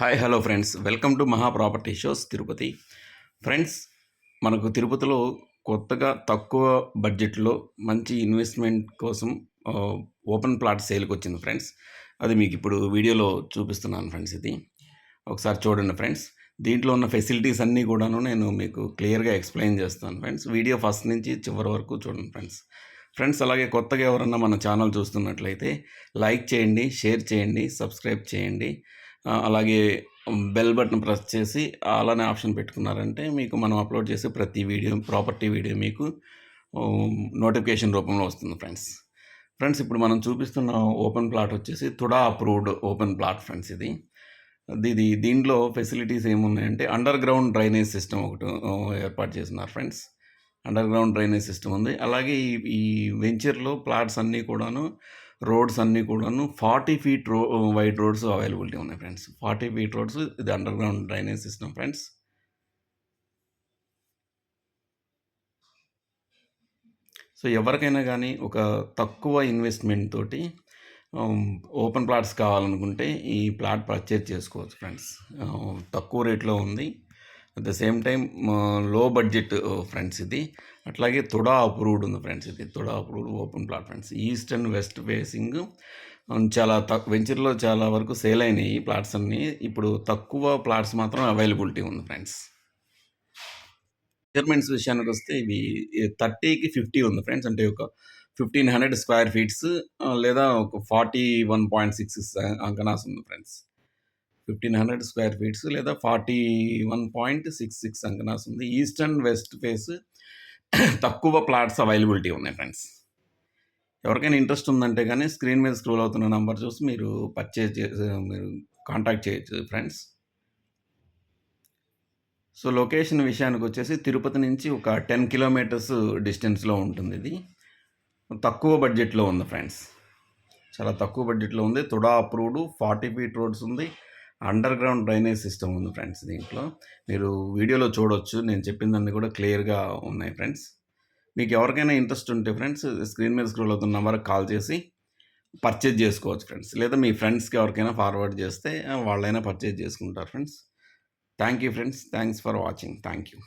Hi hello friends, welcome to మహా property shows Tirupati. Friends, మనకు తిరుపతిలో కొత్తగా తక్కువ బడ్జెట్లో మంచి ఇన్వెస్ట్మెంట్ కోసం ఓపెన్ ప్లాట్ సేల్కి వచ్చింది ఫ్రెండ్స్. అది మీకు ఇప్పుడు వీడియోలో చూపిస్తున్నాను ఫ్రెండ్స్. ఇది ఒకసారి చూడండి ఫ్రెండ్స్. దీంట్లో ఉన్న ఫెసిలిటీస్ అన్నీ కూడాను నేను మీకు క్లియర్గా ఎక్స్ప్లెయిన్ చేస్తాను ఫ్రెండ్స్. వీడియో ఫస్ట్ నుంచి చివరి వరకు చూడండి ఫ్రెండ్స్. ఫ్రెండ్స్, అలాగే కొత్తగా ఎవరన్నా మన ఛానల్ చూస్తున్నట్లయితే లైక్ చేయండి, షేర్ చేయండి, సబ్స్క్రైబ్ చేయండి. అలాగే బెల్ బటన్ ప్రెస్ చేసి ఆల్ అనే ఆప్షన్ పెట్టుకున్నారంటే మీకు మనం అప్లోడ్ చేసే ప్రతి వీడియో, ప్రాపర్టీ వీడియో మీకు నోటిఫికేషన్ రూపంలో వస్తుంది ఫ్రెండ్స్. ఫ్రెండ్స్, ఇప్పుడు మనం చూపిస్తున్న ఓపెన్ ప్లాట్ వచ్చేసి TUDA approved open plot friends. దీంట్లో ఫెసిలిటీస్ ఏమున్నాయంటే అండర్ గ్రౌండ్ డ్రైనేజ్ సిస్టమ్ ఒకటి ఏర్పాటు చేస్తున్నారు friends. Underground drainage system ఉంది. అలాగే ఈ వెంచర్లో ప్లాట్స్ అన్నీ కూడాను, రోడ్స్ అన్నీ కూడాను 40 ఫీట్ వైడ్ రోడ్స్ అవైలబిలిటీ ఉన్నాయి ఫ్రెండ్స్. 40 ఫీట్ రోడ్స్, ఇది under ground drainage system friends. So ఎవరికైనా కానీ ఒక తక్కువ ఇన్వెస్ట్మెంట్ తోటి ఓపెన్ ప్లాట్స్ కావాలనుకుంటే ఈ ప్లాట్ పర్చేజ్ చేసుకోవచ్చు ఫ్రెండ్స్. తక్కువ రేట్లో ఉంది, అట్ ద సేమ్ టైం లో బడ్జెట్ ఫ్రెండ్స్. ఇది అట్లాగే తుడా అప్రూవ్డ్ ఉంది ఫ్రెండ్స్. ఇది TUDA approved open plot friends. East and west facing చాలా వెంచర్లో చాలా వరకు సేల్ అయినాయి ఈ ప్లాట్స్ అన్నీ. ఇప్పుడు తక్కువ ప్లాట్స్ మాత్రం అవైలబిలిటీ ఉంది ఫ్రెండ్స్. మెజర్మెంట్స్ విషయానికి వస్తే ఇవి 30కి 50 ఉంది ఫ్రెండ్స్. అంటే ఒక 1500 స్క్వేర్ ఫీట్స్ లేదా ఒక 41.66 అంకనాస్ ఉంది ఫ్రెండ్స్. 1500 స్క్వేర్ ఫీట్స్ లేదా 41.66 అంకనాస్ ఉంది. ఈస్ట్ అండ్ వెస్ట్ ఫేస్ తక్కువ ప్లాట్స్ అవైలబిలిటీ ఉన్నాయి ఫ్రెండ్స్. ఎవరికైనా ఇంట్రెస్ట్ ఉందంటే కానీ స్క్రీన్ మీద స్క్రోల్ అవుతున్న నెంబర్ చూసి మీరు మీరు కాంటాక్ట్ చేయొచ్చు ఫ్రెండ్స్. సో లొకేషన్ విషయానికి వచ్చేసి తిరుపతి నుంచి ఒక 10 కిలోమీటర్స్ డిస్టెన్స్లో ఉంటుంది. ఇది తక్కువ బడ్జెట్లో ఉంది ఫ్రెండ్స్. చాలా తక్కువ బడ్జెట్లో ఉంది. తుడా అప్రూవ్డ్ 40 ఫీట్ రోడ్స్ ఉంది. అండర్ గ్రౌండ్ డ్రైనేజ్ సిస్టమ్ ఉంది ఫ్రెండ్స్. దీంట్లో మీరు వీడియోలో చూడొచ్చు, నేను చెప్పిందన్నీ కూడా క్లియర్గా ఉన్నాయి ఫ్రెండ్స్. మీకు ఎవరికైనా ఇంట్రెస్ట్ ఉంటే ఫ్రెండ్స్ స్క్రీన్ మీద స్క్రోల్ అవుతున్న నెంబర్కి కాల్ చేసి పర్చేజ్ చేసుకోవచ్చు ఫ్రెండ్స్. లేదా మీ ఫ్రెండ్స్కి ఎవరికైనా ఫార్వర్డ్ చేస్తే వాళ్ళైనా పర్చేజ్ చేసుకుంటారు friends. Thank you friends. Thanks for watching. Thank you.